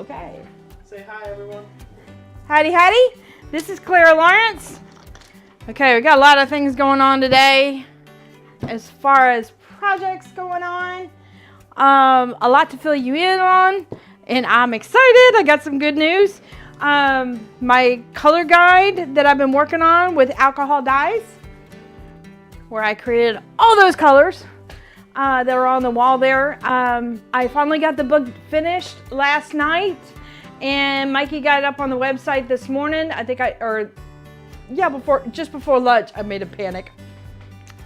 Okay. Say hi, everyone. Howdy, howdy. This is Clara Lawrence. Okay, we got a lot of things going on today as far as projects going on. A lot to fill you in on, and I'm excited. I got some good news. My color guide that I've been working on with alcohol dyes, where I created all those colors that are on the wall there. I finally got the book finished last night, and Mikey got it up on the website this morning. I think just before lunch, I made a panic.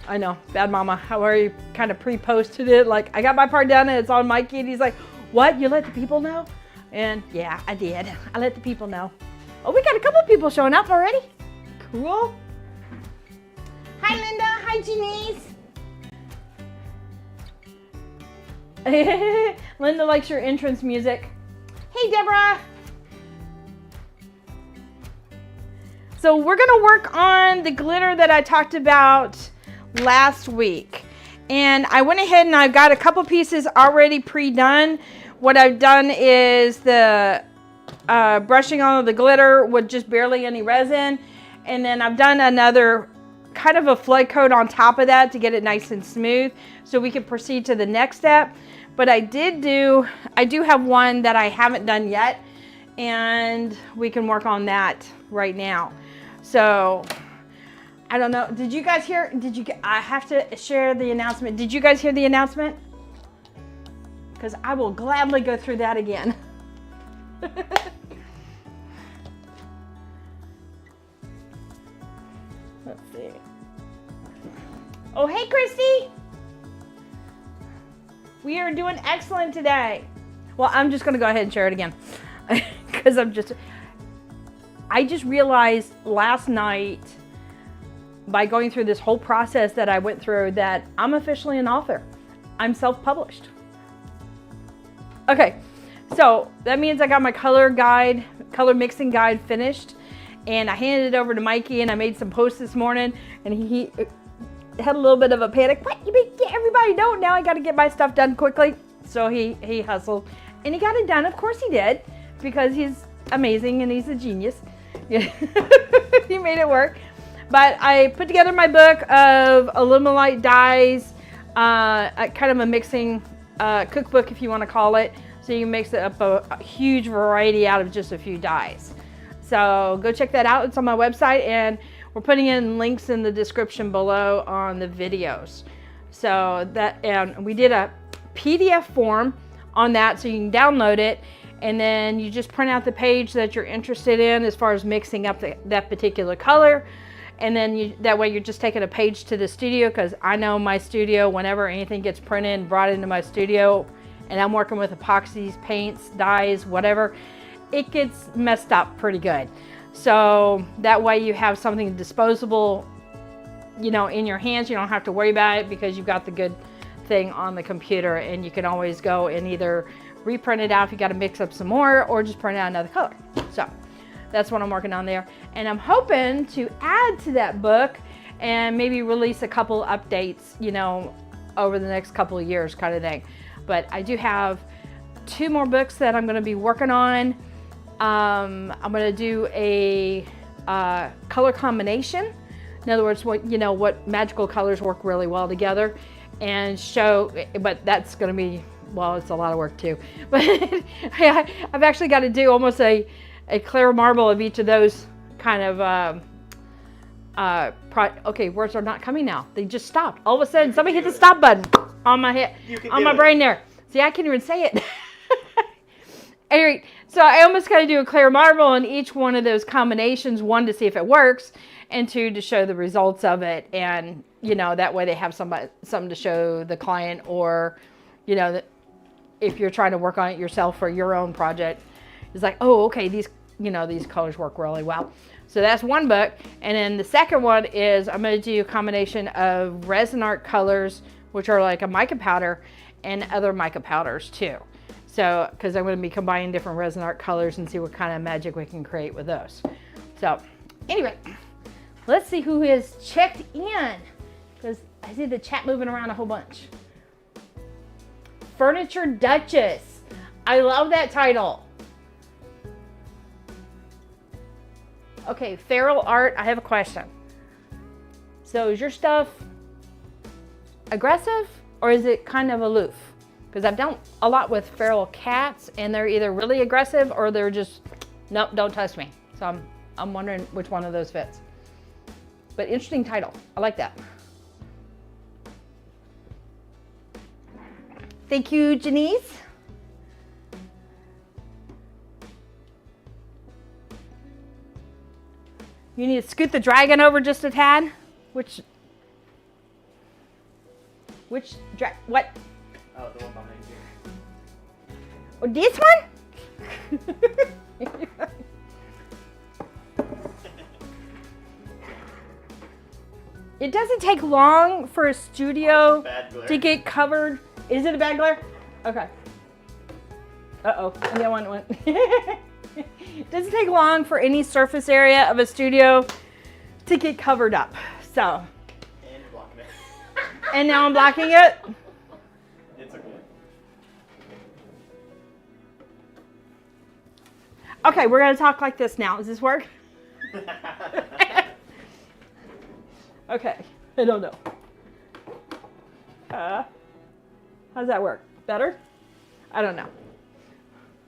I know, bad mama. How are you? Kind of pre-posted it. Like, I got my part done and it's on Mikey, and he's like, "What? You let the people know?" And yeah, I did. I let the people know. Oh, we got a couple of people showing up already. Cool. Hi, Linda. Hi, Janice. Linda likes your entrance music. Hey, Deborah. So we're gonna work on the glitter that I talked about last week. And I went ahead and I've got a couple pieces already pre-done. What I've done is the brushing on the glitter with just barely any resin. And then I've done another kind of a flood coat on top of that to get it nice and smooth so we can proceed to the next step. But I do have one that I haven't done yet, and we can work on that right now. So I don't know, did you guys hear, I have to share the announcement. Did you guys hear the announcement? Because I will gladly go through that again. Let's see. Oh, hey, Christy. We are doing excellent today. Well, I'm just gonna go ahead and share it again. Because I just realized last night, by going through this whole process that I went through, that I'm officially an author. I'm self-published. Okay, so that means I got my color mixing guide finished, and I handed it over to Mikey, and I made some posts this morning, and he had a little bit of a panic. What? You mean get everybody know? Now I got to get my stuff done quickly. So he hustled, and he got it done. Of course he did, because he's amazing and he's a genius. He made it work. But I put together my book of Alumilite dyes, kind of a mixing cookbook, if you want to call it. So you can mix it up a huge variety out of just a few dyes. So go check that out. It's on my website, and we're putting in links in the description below on the videos. So and we did a PDF form on that, so you can download it, and then you just print out the page that you're interested in as far as mixing up that particular color. And then that way you're just taking a page to the studio, because I know my studio, whenever anything gets printed and brought into my studio, and I'm working with epoxies, paints, dyes, whatever, it gets messed up pretty good. So that way you have something disposable, in your hands. You don't have to worry about it, because you've got the good thing on the computer, and you can always go and either reprint it out if you got to mix up some more, or just print out another color. So that's what I'm working on there. And I'm hoping to add to that book and maybe release a couple updates, over the next couple of years, kind of thing. But I do have 2 more books that I'm going to be working on. I'm going to do a color combination. In other words, what magical colors work really well together, and show, but that's going to be, well, it's a lot of work too. But I've actually got to do almost a clear marble of each of those kind of, okay, words are not coming now. They just stopped. All of a sudden, somebody hit the stop button on my head, on my brain there. See, I can't even say it. Anyway, so I almost got to do a clear marble on each one of those combinations, 1 to see if it works, and 2 to show the results of it. And, that way they have something to show the client, or, if you're trying to work on it yourself for your own project, it's like, oh, okay, these colors work really well. So that's one book. And then the second one is I'm going to do a combination of resin art colors, which are like a mica powder, and other mica powders too. So, because I'm going to be combining different resin art colors and see what kind of magic we can create with those. So anyway, let's see who has checked in, because I see the chat moving around a whole bunch. Furniture Duchess. I love that title. Okay, feral art, I have a question. So is your stuff aggressive or is it kind of aloof? Because I've done a lot with feral cats and they're either really aggressive or they're just, nope, don't touch me. So I'm wondering which one of those fits. But interesting title, I like that. Thank you, Janice. You need to scoot the dragon over just a tad. What? Oh, the one behind you. Oh, this one? It doesn't take long for a studio to get covered. Is it a bad glare? Okay. Uh-oh, and the other one went. It doesn't take long for any surface area of a studio to get covered up. So. And you're blocking it. And now I'm blocking it. It's okay. Okay, we're gonna talk like this now. Does this work? Okay, I don't know. How's that work? Better? I don't know.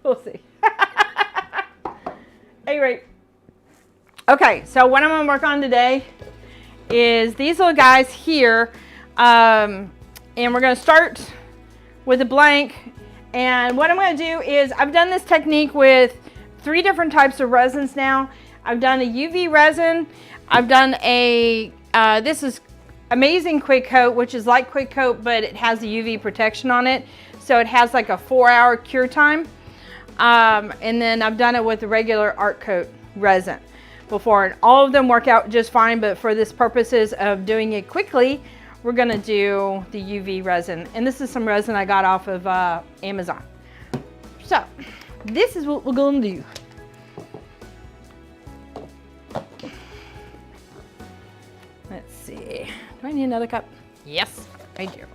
We'll see. Anyway, okay, so what I'm gonna work on today is these little guys here. And we're gonna start with a blank. And what I'm gonna do is, I've done this technique with 3 different types of resins now. I've done a UV resin. I've done a, this is Amazing Quick Coat, which is like Quick Coat, but it has the UV protection on it. So it has like a 4-hour cure time. And then I've done it with the regular Art Coat resin before, and all of them work out just fine, but for this purposes of doing it quickly, we're gonna do the UV resin. And this is some resin I got off of Amazon. So, this is what we're gonna do. Let's see, do I need another cup? Yes, I do.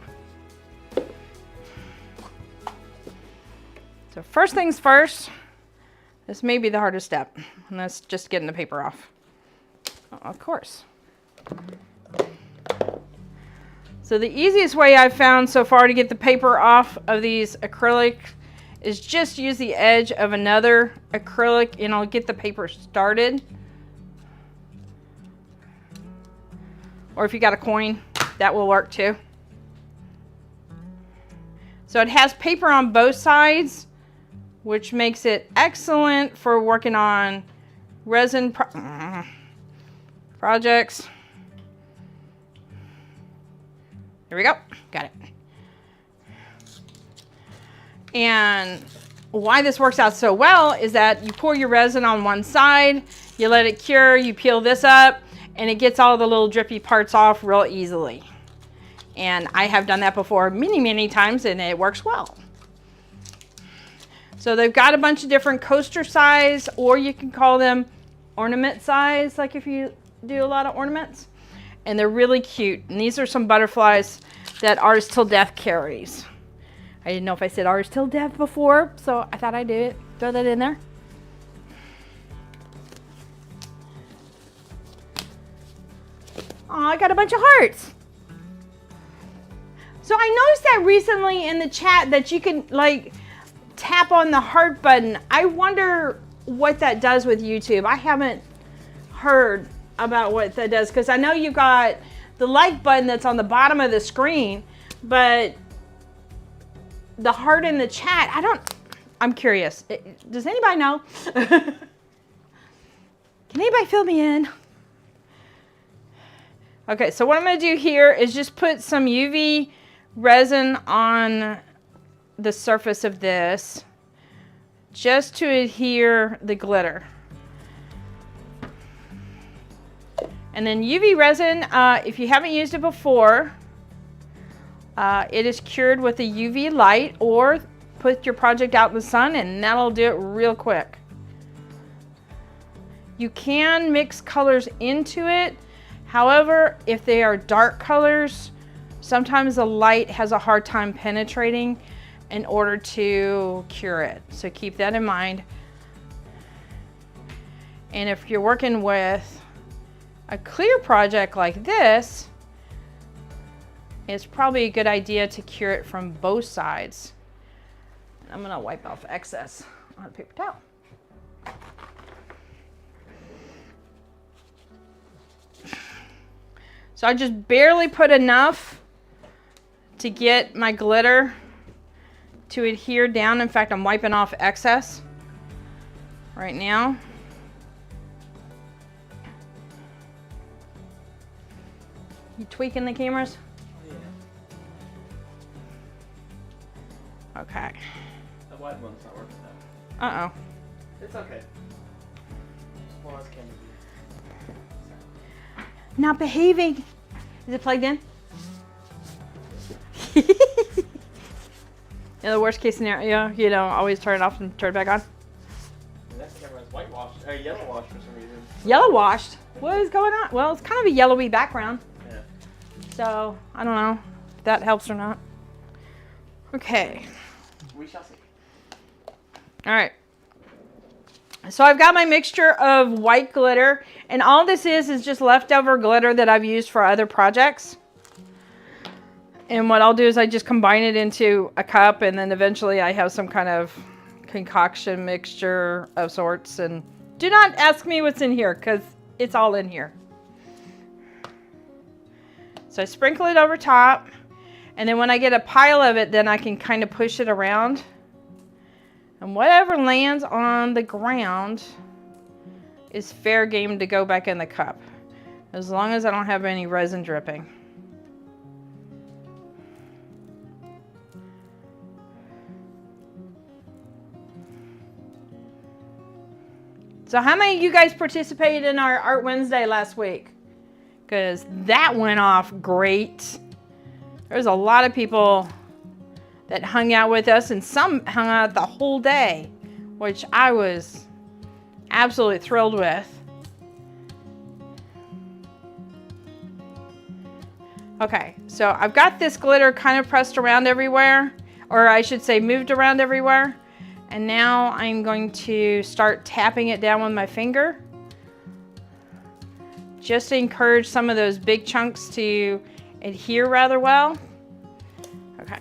So first things first, this may be the hardest step, and that's just getting the paper off. Oh, of course. So the easiest way I've found so far to get the paper off of these acrylic is just use the edge of another acrylic and I'll get the paper started. Or if you got a coin, that will work too. So it has paper on both sides, which makes it excellent for working on resin projects. Here we go, got it. And why this works out so well is that you pour your resin on one side, you let it cure, you peel this up, and it gets all the little drippy parts off real easily. And I have done that before many, many times, and it works well. So they've got a bunch of different coaster size, or you can call them ornament size, like if you do a lot of ornaments. And they're really cute. And these are some butterflies that Artist Till Death carries. I didn't know if I said Artist Till Death before, so I thought I'd do it. Throw that in there. Oh, I got a bunch of hearts. So I noticed that recently in the chat that you can like tap on the heart button. I wonder what that does with YouTube. I haven't heard about what that does, because I know you've got the like button that's on the bottom of the screen, but the heart in the chat, I'm curious. Does anybody know? Can anybody fill me in? Okay, so what I'm gonna do here is just put some UV resin on the surface of this just to adhere the glitter. And then UV resin, if you haven't used it before, it is cured with a UV light, or put your project out in the sun and that'll do it real quick. You can mix colors into it. However, if they are dark colors, sometimes the light has a hard time penetrating in order to cure it. So keep that in mind. And if you're working with a clear project like this, it's probably a good idea to cure it from both sides. I'm gonna wipe off excess on a paper towel. So I just barely put enough to get my glitter to adhere down. In fact, I'm wiping off excess right now. You tweaking the cameras? Yeah. Okay. The wide one's not working though. Uh-oh. It's okay. Well, as can be. Not behaving. Is it plugged in? Yeah, the worst case scenario, you know, always turn it off and turn it back on. And that camera's whitewashed, or yellow washed for some reason. Yellow washed? What is going on? Well, it's kind of a yellowy background. Yeah. So, I don't know if that helps or not. Okay. We shall see. All right. So I've got my mixture of white glitter, and all this is just leftover glitter that I've used for other projects. And what I'll do is I just combine it into a cup, and then eventually I have some kind of concoction mixture of sorts. And do not ask me what's in here, because it's all in here. So I sprinkle it over top, and then when I get a pile of it, then I can kind of push it around. And whatever lands on the ground is fair game to go back in the cup, as long as I don't have any resin dripping. So how many of you guys participated in our Art Wednesday last week? Because that went off great. There was a lot of people that hung out with us, and some hung out the whole day, which I was absolutely thrilled with. Okay, so I've got this glitter kind of pressed around everywhere, or I should say moved around everywhere. And now I'm going to start tapping it down with my finger, just to encourage some of those big chunks to adhere rather well. Okay.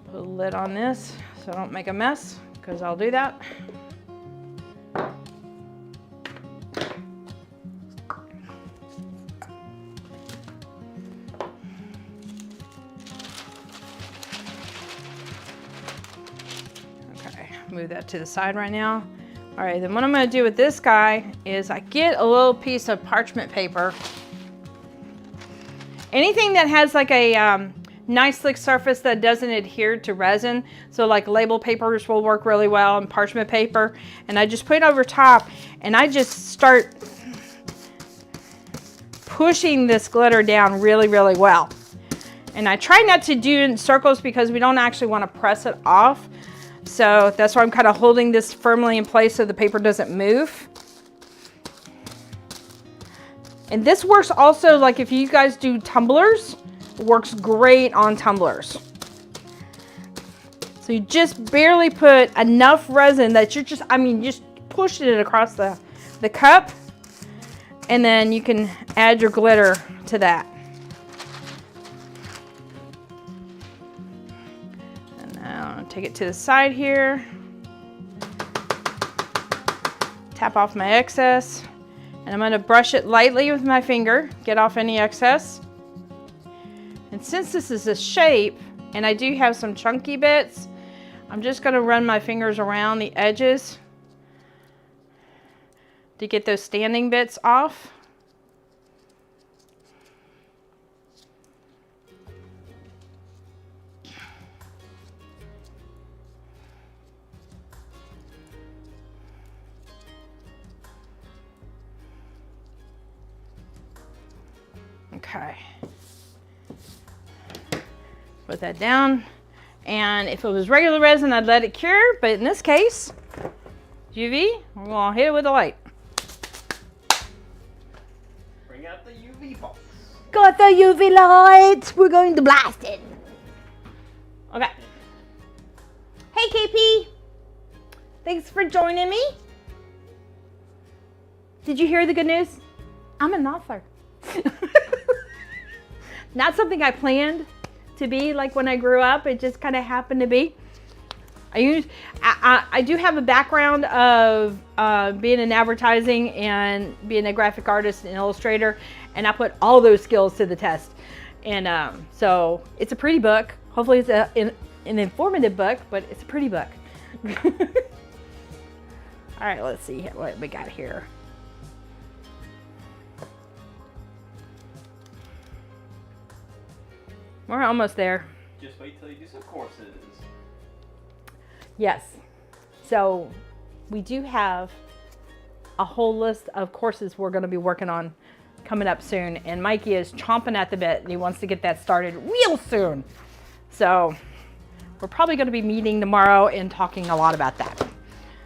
Put a lid on this so I don't make a mess, because I'll do that. Move that to the side right now. All right, then what I'm going to do with this guy is I get a little piece of parchment paper. Anything that has like a nice slick surface that doesn't adhere to resin, so like label papers will work really well, and parchment paper, and I just put it over top, and I just start pushing this glitter down really, really well. And I try not to do it in circles because we don't actually want to press it off. So that's why I'm kind of holding this firmly in place so the paper doesn't move. And this works also, like if you guys do tumblers, it works great on tumblers. So you just barely put enough resin that you're just, just pushing it across the cup, and then you can add your glitter to that. Take it to the side here, tap off my excess, and I'm going to brush it lightly with my finger, get off any excess. And since this is a shape, and I do have some chunky bits, I'm just going to run my fingers around the edges to get those standing bits off. Okay, put that down, and if it was regular resin, I'd let it cure, but in this case, UV, we're gonna hit it with the light. Bring out the UV box. Got the UV light, we're going to blast it. Okay. Hey KP, Thanks for joining me. Did you hear the good news? I'm an author. Not something I planned to be like when I grew up. It just kind of happened to be. I do have a background of being in advertising and being a graphic artist and illustrator, and I put all those skills to the test. And so it's a pretty book. Hopefully it's an informative book, but it's a pretty book. All right, let's see what we got here. We're almost there. Just wait till you do some courses. Yes. So we do have a whole list of courses we're going to be working on coming up soon. And Mikey is chomping at the bit and he wants to get that started real soon. So we're probably going to be meeting tomorrow and talking a lot about that.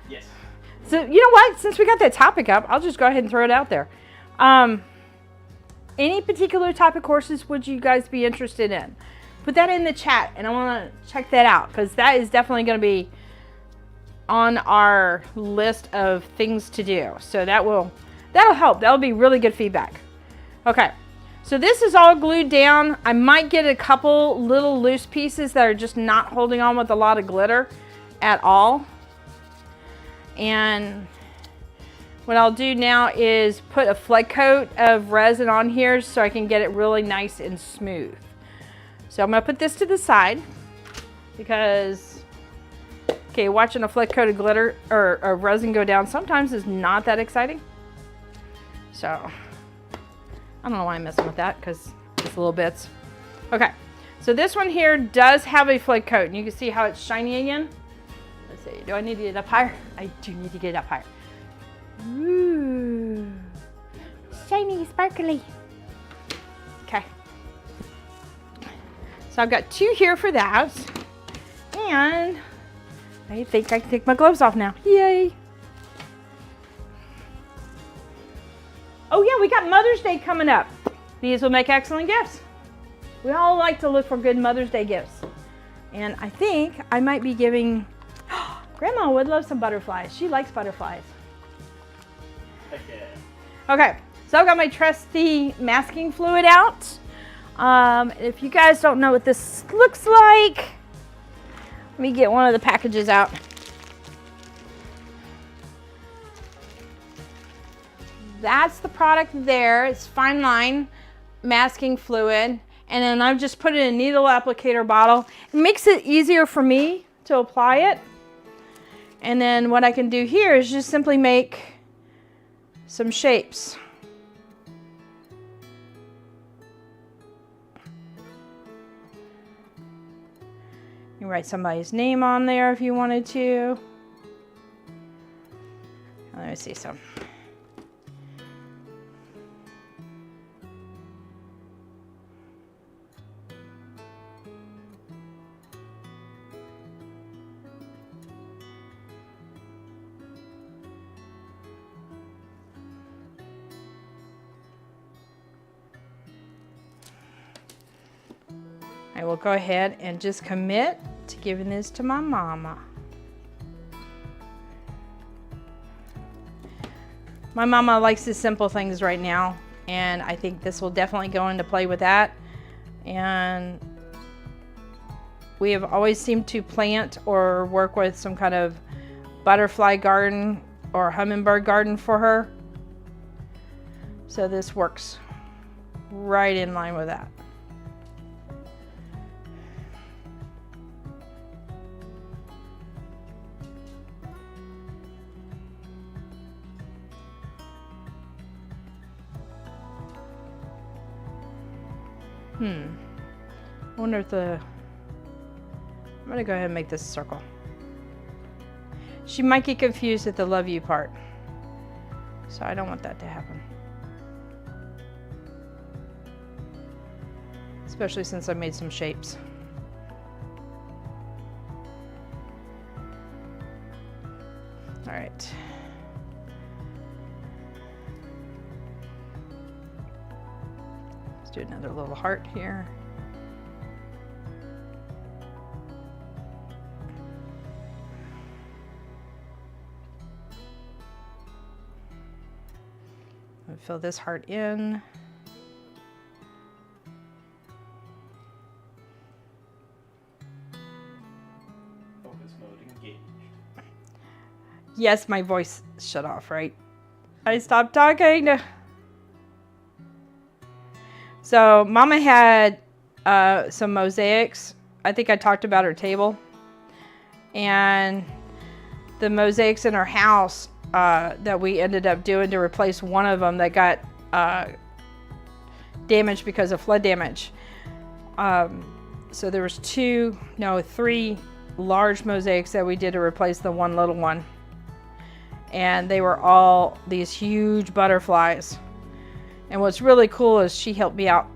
Yes. So you know what? Since we got that topic up, I'll just go ahead and throw it out there. Any particular type of courses would you guys be interested in? Put that in the chat and I want to check that out because that is definitely going to be on our list of things to do. So that'll help. That'll be really good feedback. Okay. So this is all glued down. I might get a couple little loose pieces that are just not holding on with a lot of glitter at all. And what I'll do now is put a flake coat of resin on here so I can get it really nice and smooth. So I'm going to put this to the side because, okay, watching a flake coat of glitter or resin go down sometimes is not that exciting. So I don't know why I'm messing with that because it's little bits. Okay, so this one here does have a flake coat and you can see how it's shiny again. Let's see, do I need to get it up higher? I do need to get it up higher. Ooh, shiny, sparkly. Okay. So I've got 2 here for that. And I think I can take my gloves off now. Yay. Oh yeah, we got Mother's Day coming up. These will make excellent gifts. We all like to look for good Mother's Day gifts. And I think I might be giving, Grandma would love some butterflies. She likes butterflies. Okay. Okay, so I've got my trusty masking fluid out. If you guys don't know what this looks like, let me get one of the packages out. That's the product there. It's fine line masking fluid. And then I've just put it in a needle applicator bottle. It makes it easier for me to apply it. And then what I can do here is just simply make some shapes. You write somebody's name on there if you wanted to. Let me see some. I will go ahead and just commit to giving this to my mama. My mama likes the simple things right now, and I think this will definitely go into play with that. And we have always seemed to plant or work with some kind of butterfly garden or hummingbird garden for her. So this works right in line with that. I wonder if I'm gonna go ahead and make this a circle. She might get confused at the love you part. So I don't want that to happen. Especially since I made some shapes. All right. Do another little heart here. fill this heart in. Focus mode engaged. Yes, my voice shut off, right? I stopped talking. So Mama had some mosaics. I think I talked about her table. And the mosaics in her house that we ended up doing to replace one of them that got damaged because of flood damage. So there was 3 large mosaics that we did to replace the one little one. And they were all these huge butterflies. And what's really cool is she helped me out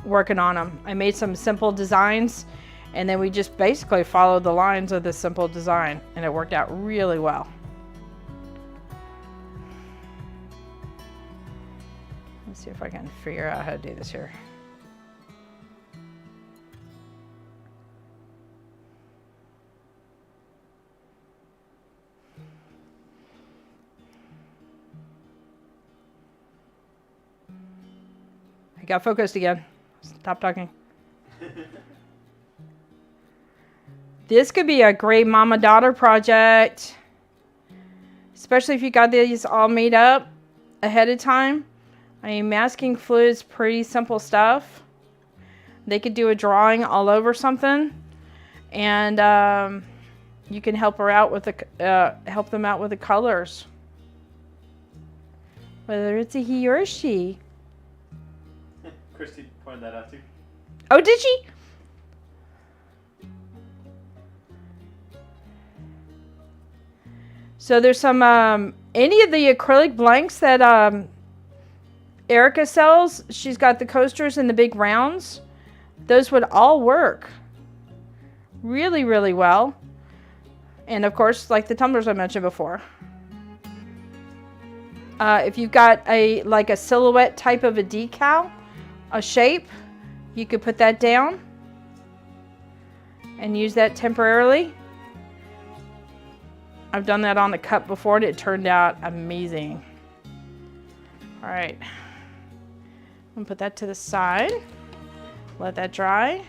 working on them. I made some simple designs, and then we just basically followed the lines of the simple design, and it worked out really well. Let's see if I can figure out how to do this here. I got focused again. Stop talking. This could be a great mama-daughter project, especially if you got these all made up ahead of time. I mean, masking fluid's pretty simple stuff. They could do a drawing all over something, and you can help her out with help them out with the colors, whether it's a he or a she. Christy pointed that out too. Oh, did she? So there's some, any of the acrylic blanks that Erica sells, she's got the coasters and the big rounds. Those would all work really, really well. And of course, like the tumblers I mentioned before. If you've got like a silhouette type of a decal, a shape, you could put that down and use that temporarily. I've done that on the cup before and it turned out amazing. All right, I'm gonna put that to the side, let that dry.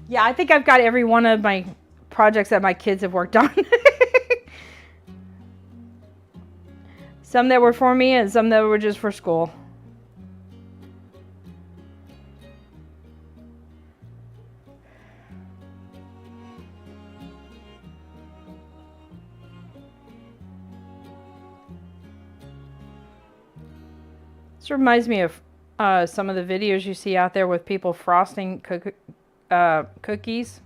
Yeah, I think I've got every one of my projects that my kids have worked on. Some that were for me and some that were just for school. This reminds me of some of the videos you see out there with people frosting cookies.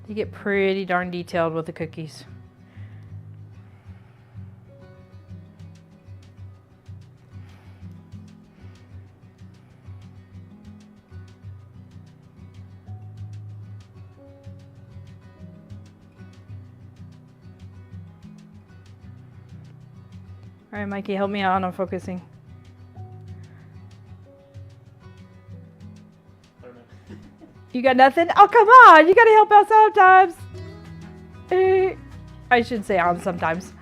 They get pretty darn detailed with the cookies. All right, Mikey, help me out on focusing. You got nothing? Oh, come on. You got to help out sometimes. I should say on sometimes.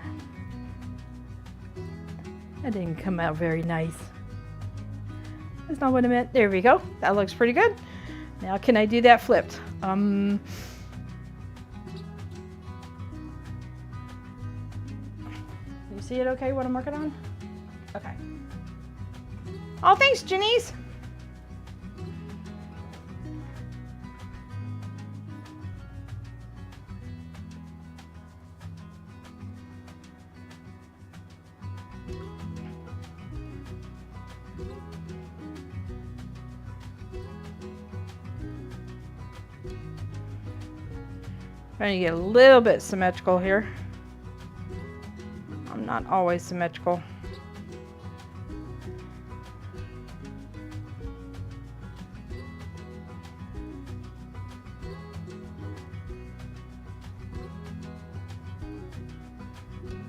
That didn't come out very nice. That's not what I meant. There we go. That looks pretty good. Now, can I do that flipped? You see it okay, what I'm working on? Okay. Oh, thanks, Janice. Trying to get a little bit symmetrical here. I'm not always symmetrical.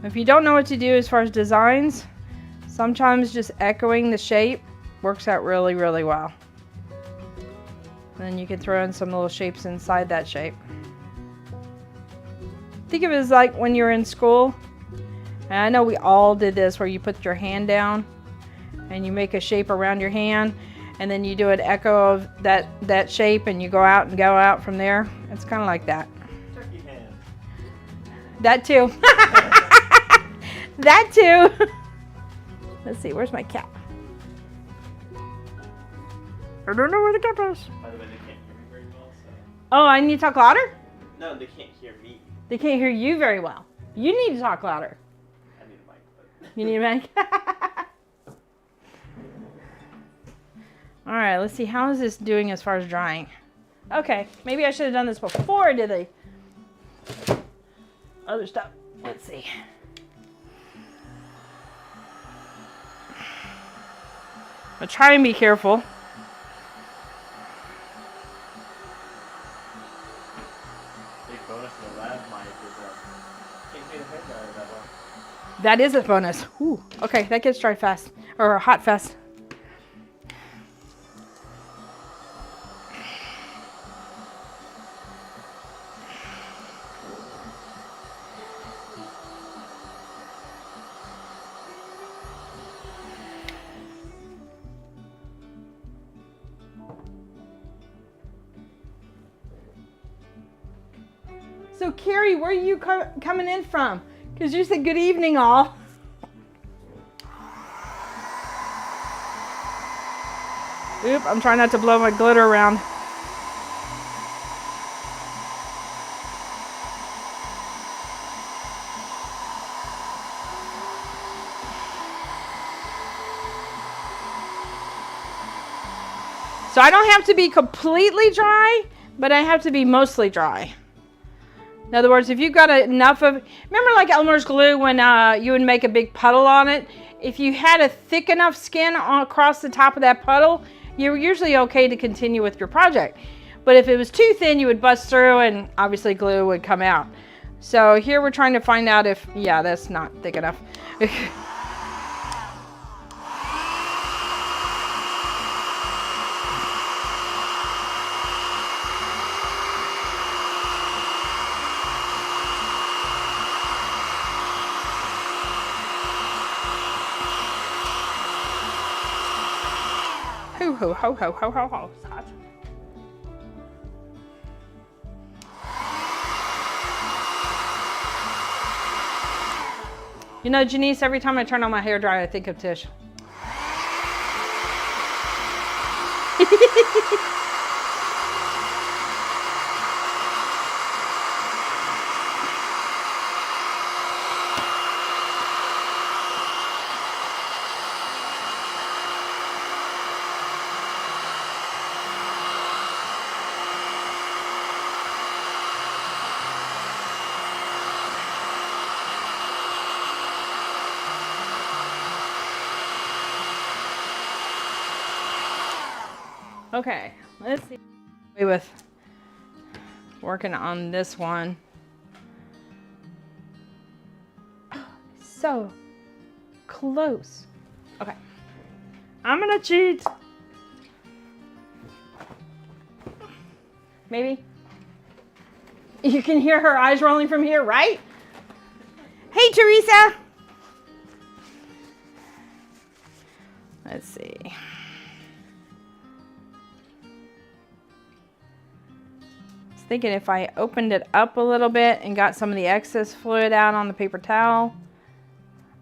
If you don't know what to do as far as designs, sometimes just echoing the shape works out really, really well. then you can throw in some little shapes inside that shape. Think of it as like when you're in school. And I know we all did this, where you put your hand down and you make a shape around your hand, and then you do an echo of that shape, and you go out from there. It's kind of like that. Turkey hand. That too. That too. Let's see, where's my cap? I don't know where the cap is. By the way, they can't hear me very well, so. Oh, I need to talk louder? No, they can't hear me. They can't hear you very well. You need to talk louder. I need a mic, but. You need a mic? All right, let's see. How is this doing as far as drying? Okay, maybe I should have done this before I did the other stuff. Let's see. I'll try and be careful. Big bonus in the lab mic is can't see the hair dryer that well. That is a bonus. Ooh, okay, that gets dry fast, or hot fast. So Carrie, where are you coming in from? Because you said good evening all. Oop, I'm trying not to blow my glitter around. So I don't have to be completely dry, but I have to be mostly dry. In other words, if you've got enough of, remember like Elmer's glue when you would make a big puddle on it? If you had a thick enough skin across the top of that puddle, you're usually okay to continue with your project. But if it was too thin, you would bust through and obviously glue would come out. So here we're trying to find out if, yeah, that's not thick enough. Ho, ho, ho, ho, ho, ho, ho. It's hot. You know, Janice, every time I turn on my hairdryer, I think of Tish. Okay, let's see. With working on this one. So close. Okay, I'm gonna cheat. Maybe. You can hear her eyes rolling from here, right? Hey, Teresa. Let's see. Thinking if I opened it up a little bit and got some of the excess fluid out on the paper towel,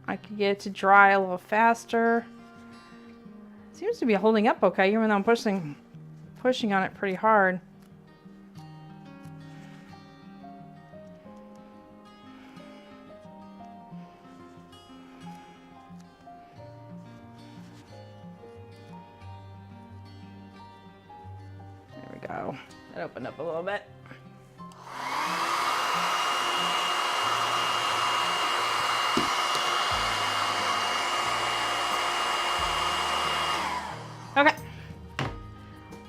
I could get it to dry a little faster. Seems to be holding up okay, even though I'm pushing on it pretty hard. There we go. That opened up a little bit. Okay.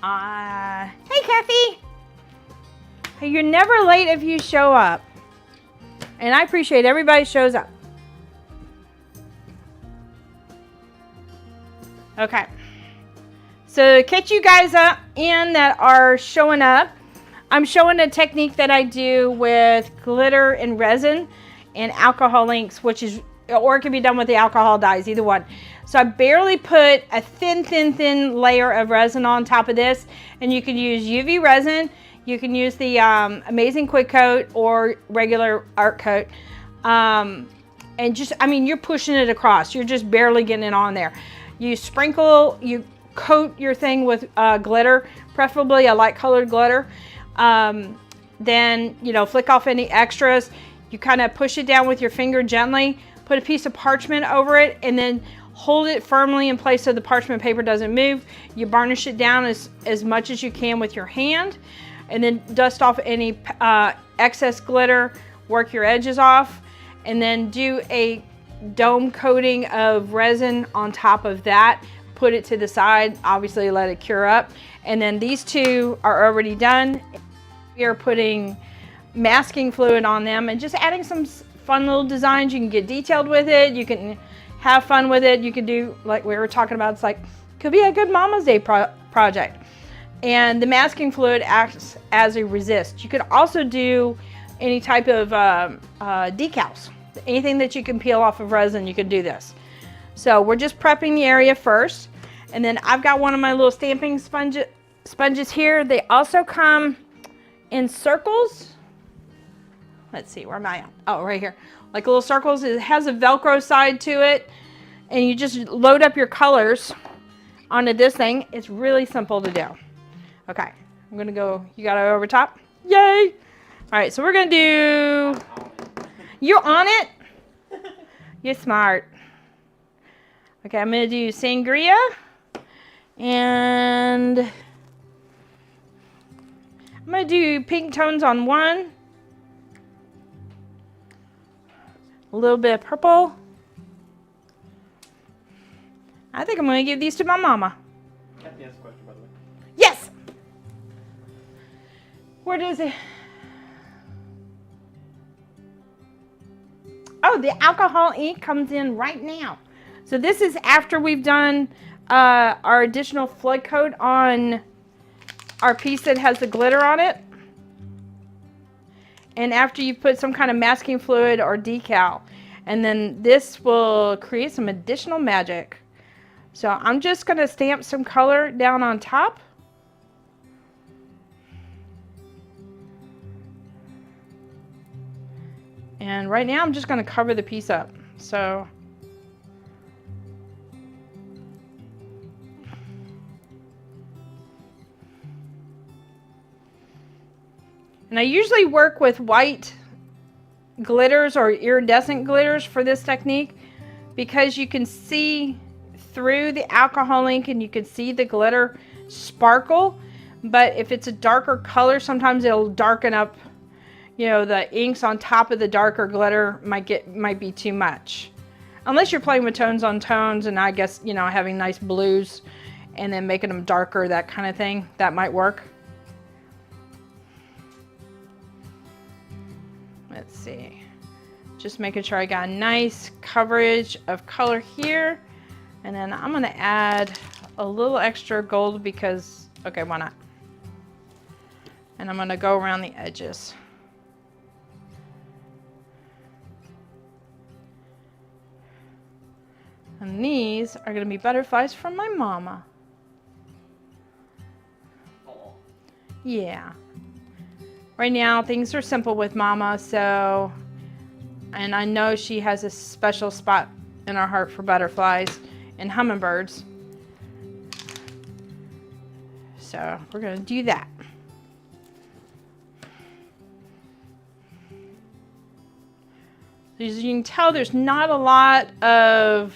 Hey, Kathy. Hey, you're never late if you show up. And I appreciate everybody shows up. Okay. So to catch you guys up in that are showing up, I'm showing a technique that I do with glitter and resin and alcohol inks, which is, or it can be done with the alcohol dyes, either one. So I barely put a thin layer of resin on top of this, and you can use UV resin, you can use the Amazing Quick Coat or regular art coat, and just, I mean, you're pushing it across, you're just barely getting it on there. You sprinkle, you coat your thing with glitter, preferably a light colored glitter. Then, you know, flick off any extras. You kind of push it down with your finger gently, put a piece of parchment over it, and then hold it firmly in place so the parchment paper doesn't move. You varnish it down as much as you can with your hand, and then dust off any excess glitter, work your edges off, and then do a dome coating of resin on top of that. Put it to the side, obviously let it cure up. And then these two are already done. We are putting masking fluid on them and just adding some fun little designs. You can get detailed with it. You can have fun with it. You can do, like we were talking about, it's like, could be a good Mama's Day project. And the masking fluid acts as a resist. You could also do any type of decals. Anything that you can peel off of resin, you can do this. So we're just prepping the area first. And then I've got one of my little stamping sponges here. They also come in circles. Let's see, where am I at? Oh, right here. Like little circles. It has a Velcro side to it. And you just load up your colors onto this thing. It's really simple to do. Okay, I'm gonna go, you got it over top? Yay! All right, so we're gonna do, you're on it? You're smart. Okay, I'm gonna do sangria. And I'm gonna do pink tones on one. A little bit of purple. I think I'm gonna give these to my mama. Kathy has a question, by the way. Yes! Where does it? Oh, the alcohol ink comes in right now. So this is after we've done our additional flood coat on our piece that has the glitter on it. And after you put some kind of masking fluid or decal. And then this will create some additional magic. So I'm just gonna stamp some color down on top. And right now I'm just gonna cover the piece up. So and I usually work with white glitters or iridescent glitters for this technique because you can see through the alcohol ink and you can see the glitter sparkle. But if it's a darker color, sometimes it'll darken up, you know, the inks on top of the darker glitter might be too much. Unless you're playing with tones on tones, and I guess, you know, having nice blues and then making them darker, that kind of thing, that might work. Let's see, just making sure I got a nice coverage of color here. And then I'm gonna add a little extra gold because, okay, why not? And I'm gonna go around the edges. And these are gonna be butterflies from my mama. Oh. Yeah. Right now, things are simple with Mama, so, and I know she has a special spot in our heart for butterflies and hummingbirds. So we're gonna do that. As you can tell, there's not a lot of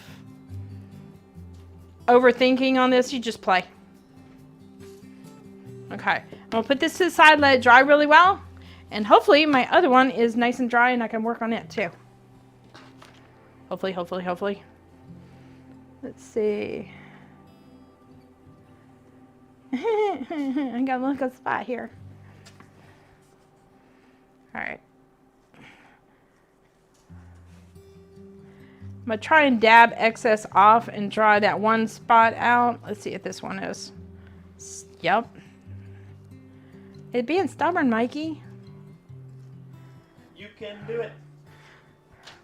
overthinking on this. You just play. Okay, I'm gonna put this to the side, let it dry really well, and hopefully my other one is nice and dry and I can work on it too. Hopefully, hopefully, hopefully. Let's see. I got a little spot here. All right. I'm gonna try and dab excess off and dry that one spot out. Let's see if this one is. Yep. It's being stubborn, Mikey. You can do it.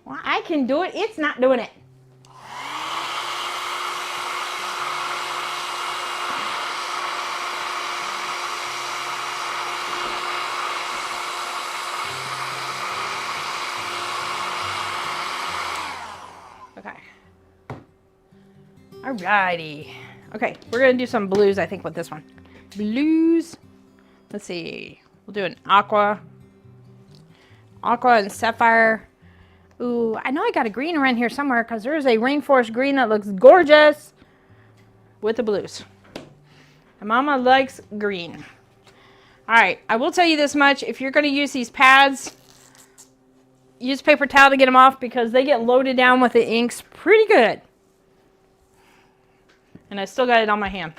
Well, I can do it. It's not doing it. Okay. Alrighty. Okay, we're gonna do some blues, I think, with this one. Blues. Let's see. We'll do an aqua. Aqua and sapphire. Ooh, I know I got a green around here somewhere because there's a rainforest green that looks gorgeous with the blues. And Mama likes green. All right, I will tell you this much. If you're going to use these pads, use paper towel to get them off because they get loaded down with the inks pretty good. And I still got it on my hand.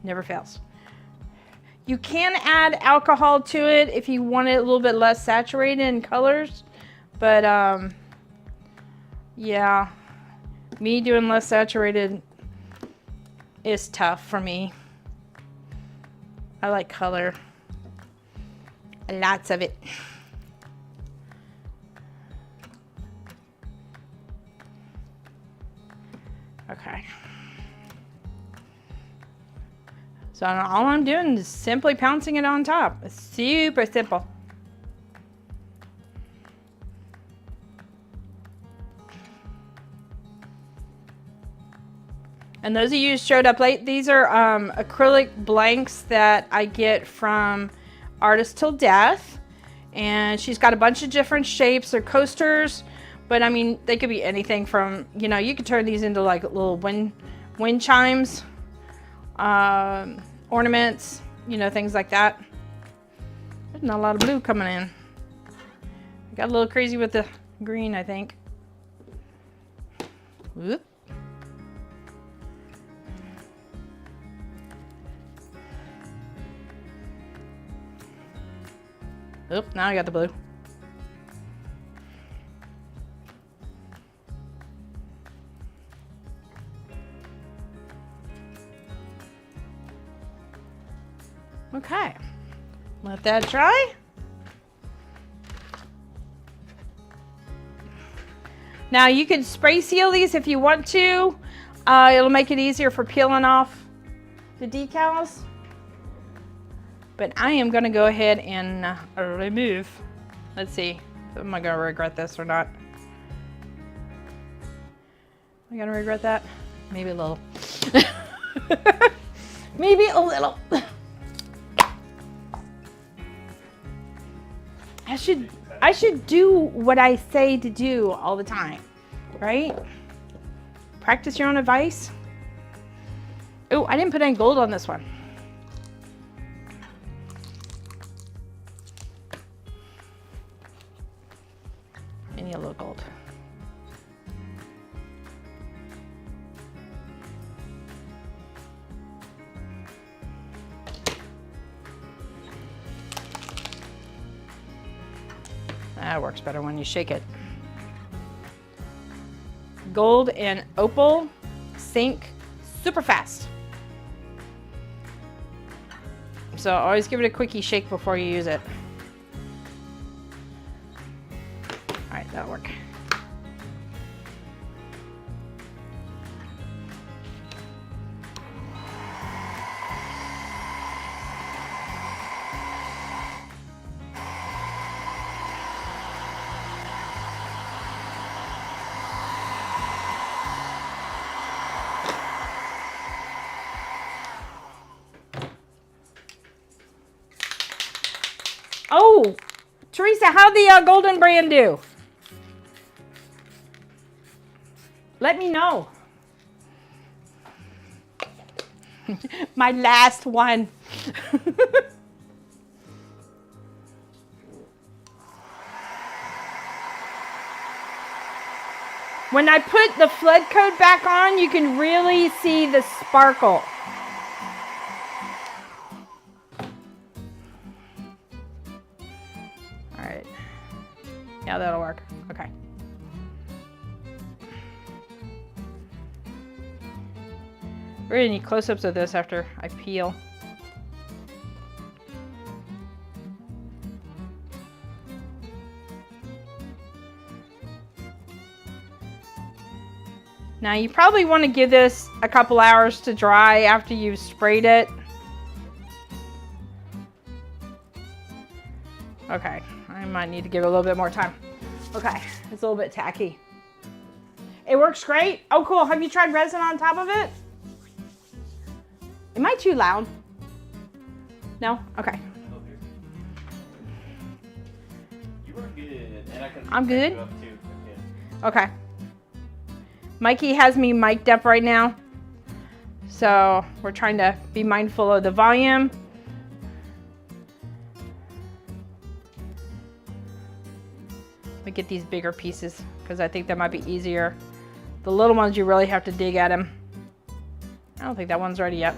Never fails. You can add alcohol to it if you want it a little bit less saturated in colors. But, yeah, me doing less saturated is tough for me. I like color. Lots of it. Okay. So all I'm doing is simply pouncing it on top. It's super simple. And those of you who showed up late, these are acrylic blanks that I get from Artist Till Death. And she's got a bunch of different shapes. They're coasters, but I mean, they could be anything from, you know, you could turn these into like little wind chimes. Ornaments, you know, things like that. There's not a lot of blue coming in. I got a little crazy with the green, I think. Whoop. Oop, now I got the blue. Okay, let that dry. Now you can spray seal these if you want to. It'll make it easier for peeling off the decals. But I am gonna go ahead and remove. Let's see, am I gonna regret this or not? Am I gonna regret that? Maybe a little. Maybe a little. I should do what I say to do all the time, right? Practice your own advice. Oh, I didn't put any gold on this one. I need a little gold. That works better when you shake it. Gold and opal sync super fast. So always give it a quickie shake before you use it. All right, that'll work. Oh, Teresa, how'd the Golden Brand do? Let me know. My last one. When I put the flood coat back on, you can really see the sparkle. All right. Yeah, that'll work. Okay. We're gonna need close-ups of this after I peel. Now you probably want to give this a couple hours to dry after you've sprayed it. Okay, I might need to give it a little bit more time. Okay, it's a little bit tacky. It works great. Oh, cool. Have you tried resin on top of it? Am I too loud? No? Okay. You were good. And I can I'm good? you up too. Okay. Mikey has me mic'd up right now. So we're trying to be mindful of the volume. Let me get these bigger pieces because I think that might be easier. The little ones, you really have to dig at them. I don't think that one's ready yet.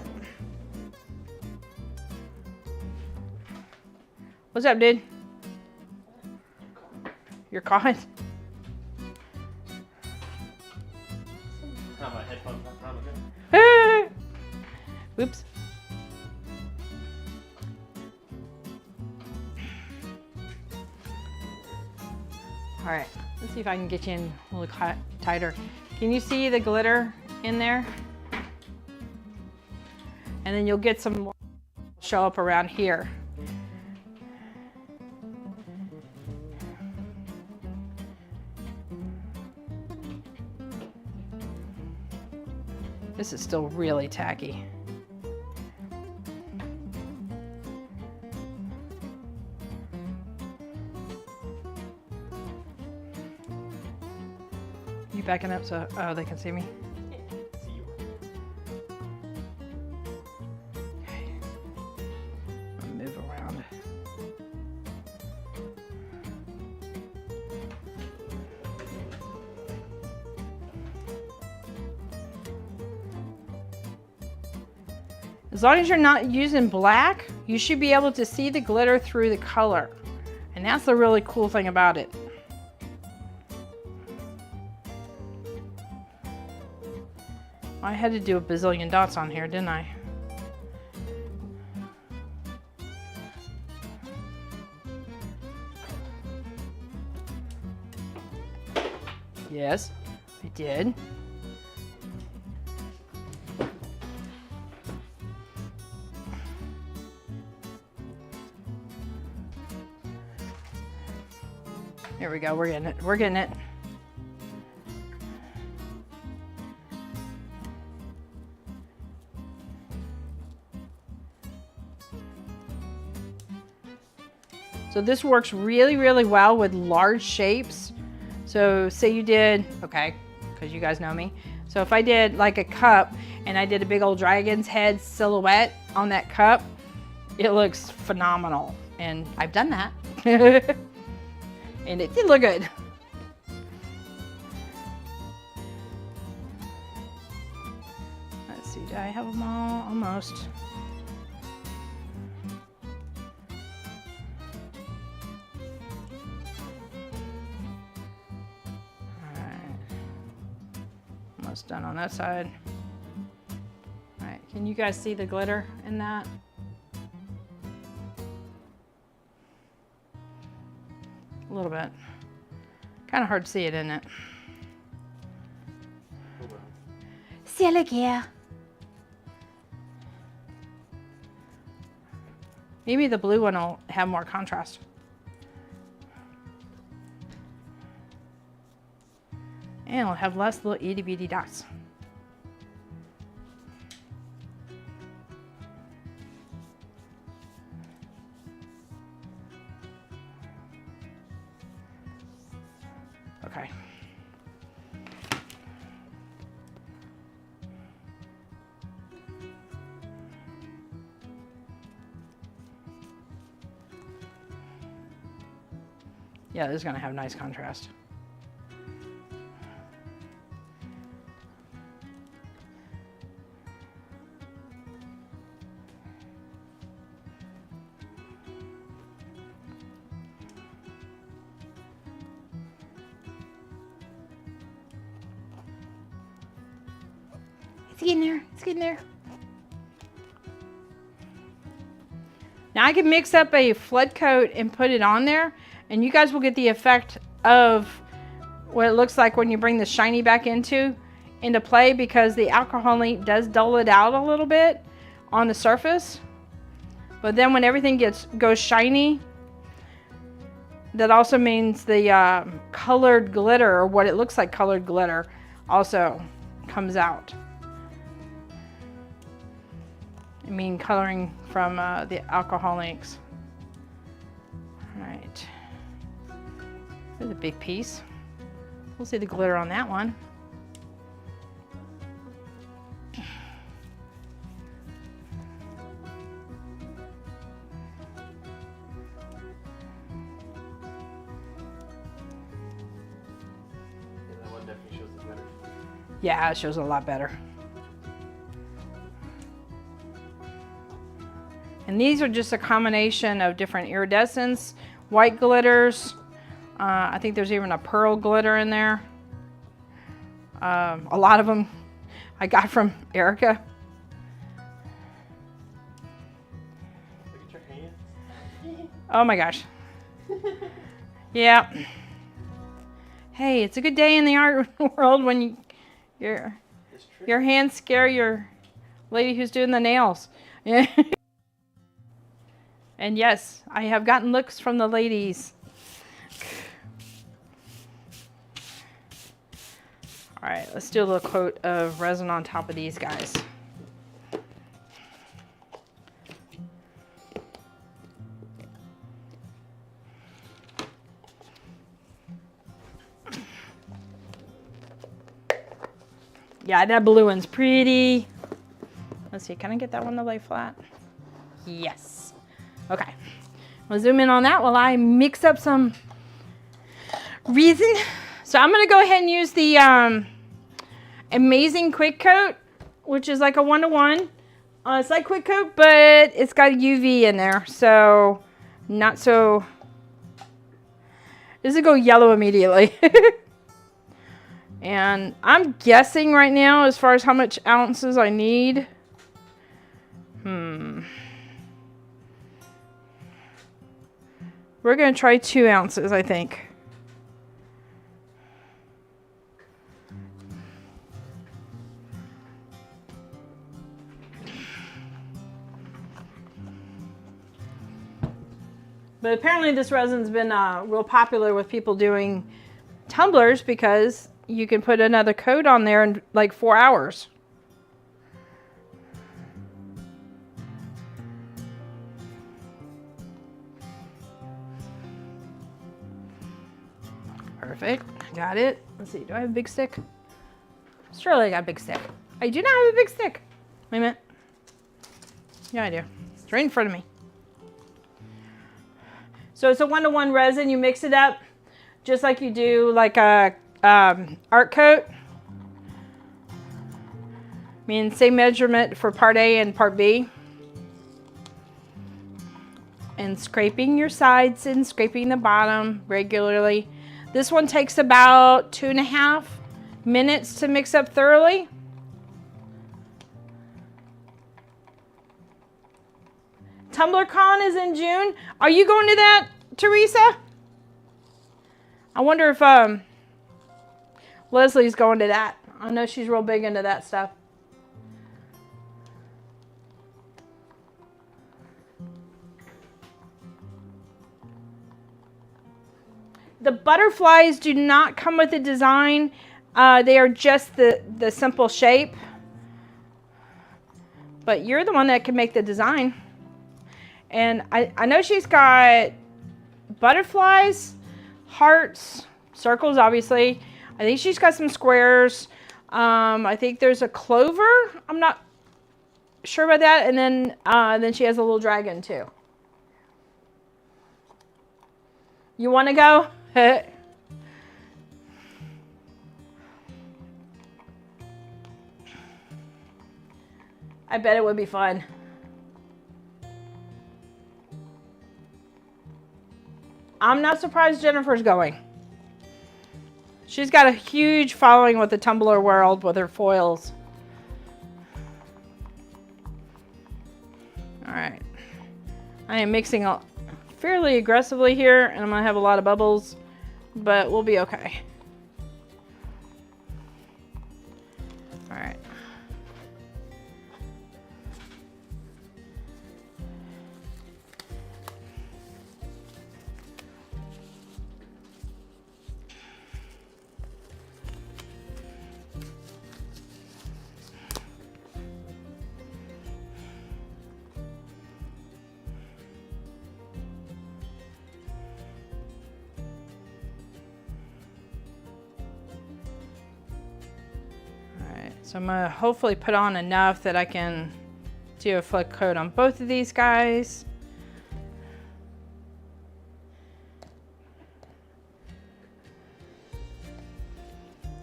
What's up, dude? You're caught? My headphones not on again. Whoops. All right, let's see if I can get you in a little tighter. Can you see the glitter in there? And then you'll get some more show up around here. This is still really tacky. You backing up so they can see me? See you. Okay. I'll move around. As long as you're not using black, you should be able to see the glitter through the color. And that's the really cool thing about it. I had to do a bazillion dots on here, didn't I? Yes, I did. Here we go, we're getting it, we're getting it. So this works really, really well with large shapes. So say you did, okay, because you guys know me. So if I did like a cup and I did a big old dragon's head silhouette on that cup, it looks phenomenal. And I've done that. And it did look good. Let's see, do I have them all? Almost. Almost done on that side. All right, can you guys see the glitter in that? A little bit. Kind of hard to see it, isn't it? See, look here. Maybe the blue one will have more contrast. And it'll have less little itty bitty dots. Okay. Yeah, this is going to have nice contrast. It's getting there. It's getting there. Now I can mix up a flood coat and put it on there, and you guys will get the effect of what it looks like when you bring the shiny back into play, because the alcoholate does dull it out a little bit on the surface. But then when everything goes shiny, that also means the colored glitter, or what it looks like colored glitter, also comes out. I mean coloring from the alcohol inks. All right, there's a big piece. We'll see the glitter on that one. That one definitely shows it better. Yeah, it shows a lot better. And these are just a combination of different iridescents, white glitters. I think there's even a pearl glitter in there. A lot of them I got from Erica. Look at your hands. Oh my gosh. Yeah. Hey, it's a good day in the art world when your hands scare your lady who's doing the nails. Yeah. And yes, I have gotten looks from the ladies. All right, let's do a little coat of resin on top of these guys. Yeah, that blue one's pretty. Let's see, can I get that one to lay flat? Yes. Okay, I'll zoom in on that while I mix up some resin. So I'm gonna go ahead and use the Amazing Quick Coat, which is like a 1-to-1. It's like Quick Coat, but it's got a UV in there, so not so. This will go yellow immediately. And I'm guessing right now as far as how much ounces I need. We're going to try 2 ounces, I think. But apparently this resin's been real popular with people doing tumblers because you can put another coat on there in like 4 hours. Perfect. Got it. Let's see. Do I have a big stick? Surely I got a big stick. I do not have a big stick. Wait a minute. Yeah, I do. It's right in front of me. So it's a 1-to-1 resin. You mix it up just like you do like a art coat. I mean, same measurement for part A and part B. And scraping your sides and scraping the bottom regularly. This one takes about 2.5 minutes to mix up thoroughly. TumblerCon is in June. Are you going to that, Teresa? I wonder if Leslie's going to that. I know she's real big into that stuff. The butterflies do not come with a design. They are just the simple shape. But you're the one that can make the design. And I know she's got butterflies, hearts, circles, obviously. I think she's got some squares. I think there's a clover. I'm not sure about that. And then she has a little dragon too. You want to go? I bet it would be fun. I'm not surprised Jennifer's going. She's got a huge following with the Tumblr world with her foils. am mixing fairly aggressively here, and I'm gonna have a lot of bubbles, but we'll be okay. All right. So I'm gonna hopefully put on enough that I can do a flick coat on both of these guys.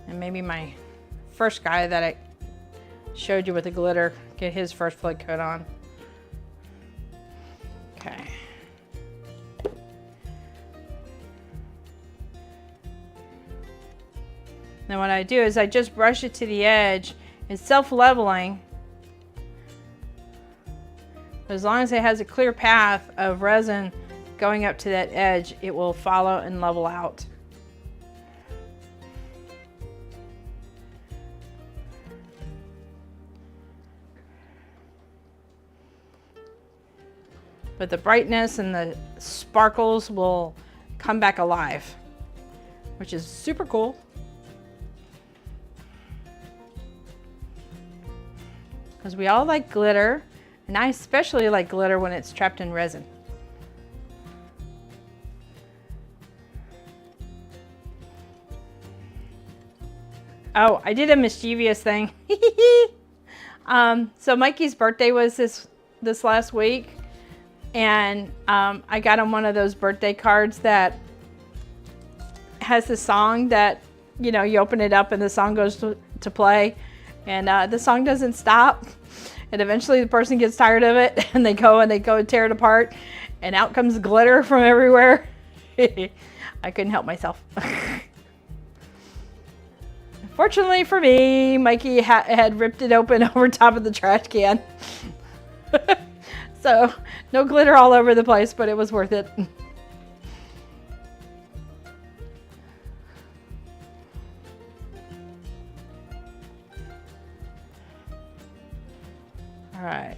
And maybe my first guy that I showed you with the glitter, get his first flick coat on. Okay. Then what I do is I just brush it to the edge. It's self-leveling. As long as it has a clear path of resin going up to that edge, it will follow and level out. But the brightness and the sparkles will come back alive, which is super cool. Because we all like glitter, and I especially like glitter when it's trapped in resin. Oh, I did a mischievous thing. So Mikey's birthday was this last week, and I got him one of those birthday cards that has the song that, you know, you open it up and the song goes to play. And the song doesn't stop, and eventually the person gets tired of it, and they go and tear it apart, and out comes glitter from everywhere. I couldn't help myself. Fortunately for me, Mikey had ripped it open over top of the trash can. So no glitter all over the place, but it was worth it. All right.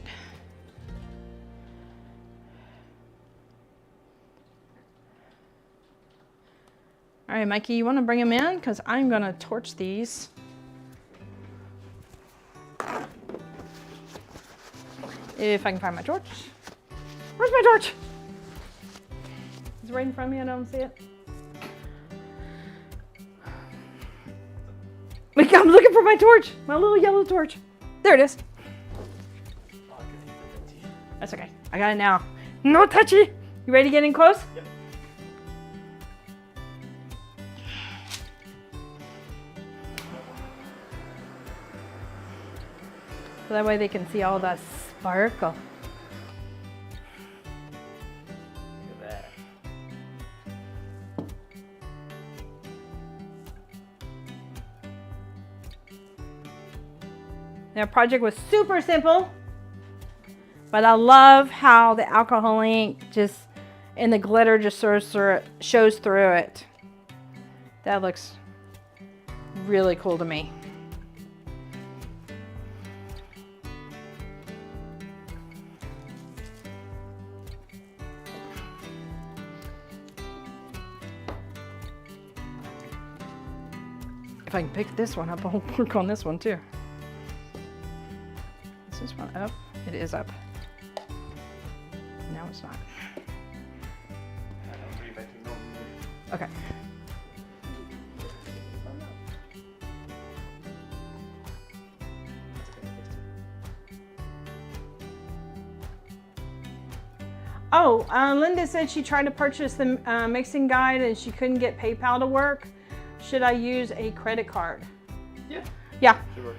All right, Mikey, you want to bring them in? Because I'm going to torch these. If I can find my torch. Where's my torch? It's right in front of me. I don't see it. Mikey, I'm looking for my torch. My little yellow torch. There it is. That's okay. I got it now. No touchy. You ready to get in close? Yep. So that way they can see all that sparkle. Look at that. Their project was super simple. But I love how the alcohol ink just, and the glitter just shows through it. That looks really cool to me. If I can pick this one up, I'll work on this one too. Is this one up? It is up. No, it's not. Okay. Oh, Linda said she tried to purchase the mixing guide and she couldn't get PayPal to work. Should I use a credit card? Yeah. Yeah. Should work.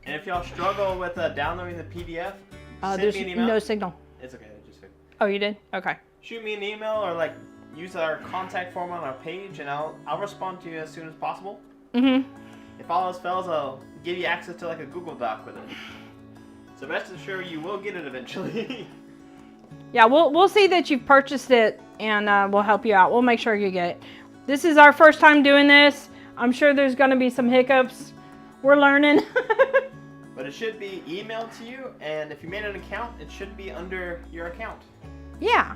And if y'all struggle with downloading the PDF, send me an email. No signal. It's okay. I just figured. Oh, you did? Okay. Shoot me an email or like use our contact form on our page, and I'll respond to you as soon as possible. Mhm. If all else fails, I'll give you access to like a Google Doc with it. So rest assured you will get it eventually. Yeah, we'll see that you've purchased it, and we'll help you out. We'll make sure you get it. This is our first time doing this. I'm sure there's going to be some hiccups. We're learning. But it should be emailed to you, and if you made an account, it should be under your account. Yeah.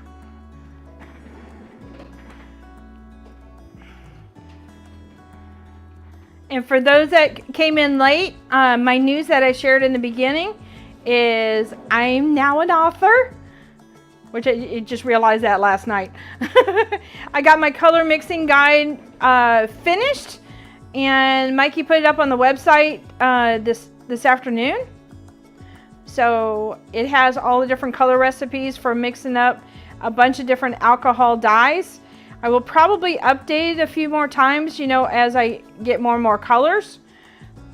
And for those that came in late, my news that I shared in the beginning is I'm now an author, which I just realized that last night. I got my color mixing guide finished, and Mikey put it up on the website this afternoon. So it has all the different color recipes for mixing up a bunch of different alcohol dyes. I will probably update it a few more times, you know, as I get more and more colors.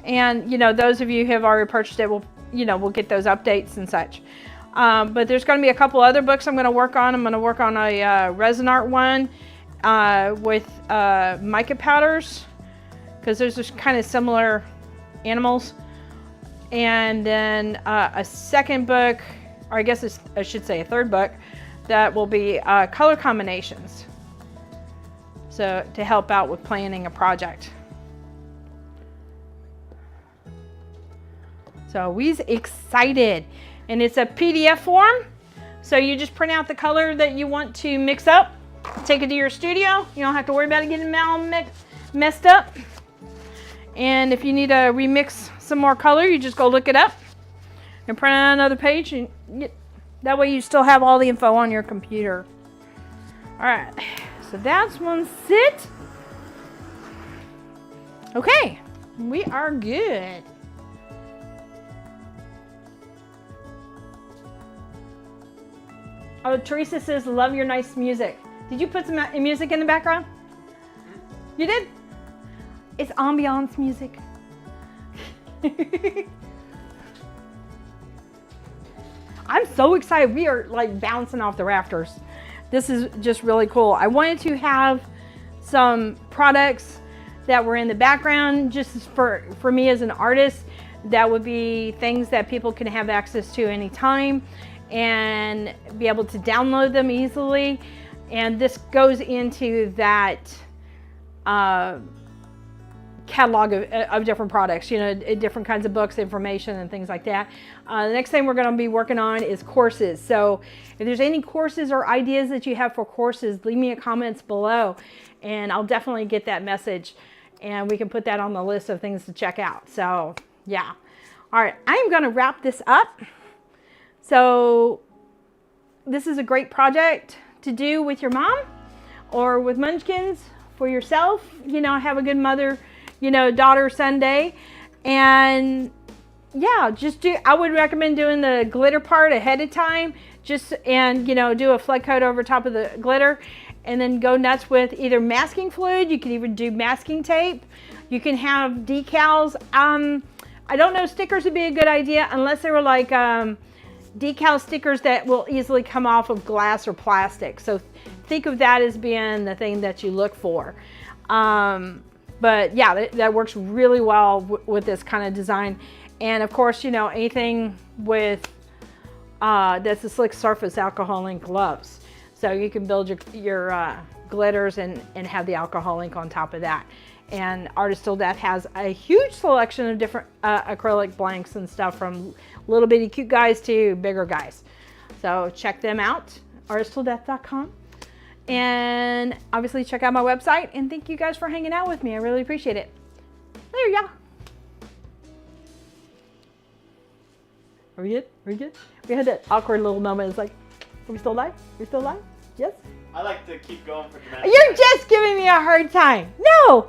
And, you know, those of you who have already purchased it will, you know, we'll get those updates and such. But there's going to be a couple other books I'm going to work on. I'm going to work on a resin art one with mica powders, because there's just kind of similar animals. And then a second book, or I guess I should say a third book, that will be color combinations. So to help out with planning a project. So we's excited. And it's a PDF form. So you just print out the color that you want to mix up, take it to your studio. You don't have to worry about it getting all messed up. And if you need to remix some more color, you just go look it up and print out another page. And that way you still have all the info on your computer. All right, so that's one sit. Okay, we are good. Oh, Teresa says, love your nice music. Did you put some music in the background? You did? It's ambiance music. I'm so excited. We are like bouncing off the rafters. This is just really cool. I wanted to have some products that were in the background just for me as an artist. That would be things that people can have access to anytime and be able to download them easily. And this goes into that catalog of different products, you know, different kinds of books, information, and things like that. The next thing we're going to be working on is courses. So if there's any courses or ideas that you have for courses, leave me a comments below, and I'll definitely get that message, and we can put that on the list of things to check out. So yeah. All right, I'm going to wrap this up. So this is a great project to do with your mom or with Munchkins, for yourself. You know, have a good mother, you know, daughter Sunday. And yeah, I would recommend doing the glitter part ahead of time, and you know, do a flood coat over top of the glitter, and then go nuts with either masking fluid. You can even do masking tape. You can have decals. I don't know, stickers would be a good idea unless they were like decal stickers that will easily come off of glass or plastic. So think of that as being the thing that you look for. But yeah, that works really well with this kind of design. And of course, you know, anything with that's a slick surface alcohol ink gloves. So you can build your glitters and have the alcohol ink on top of that. And Artist Till Death has a huge selection of different acrylic blanks and stuff, from little bitty cute guys to bigger guys. So check them out, artisttilldeath.com. And obviously check out my website, and thank you guys for hanging out with me. I really appreciate it. There you go. Are we good? Are we good? We had that awkward little moment. It's like, are we still live? We're still live? Yes? I like to keep going for dramatic. You're just giving me a hard time. No!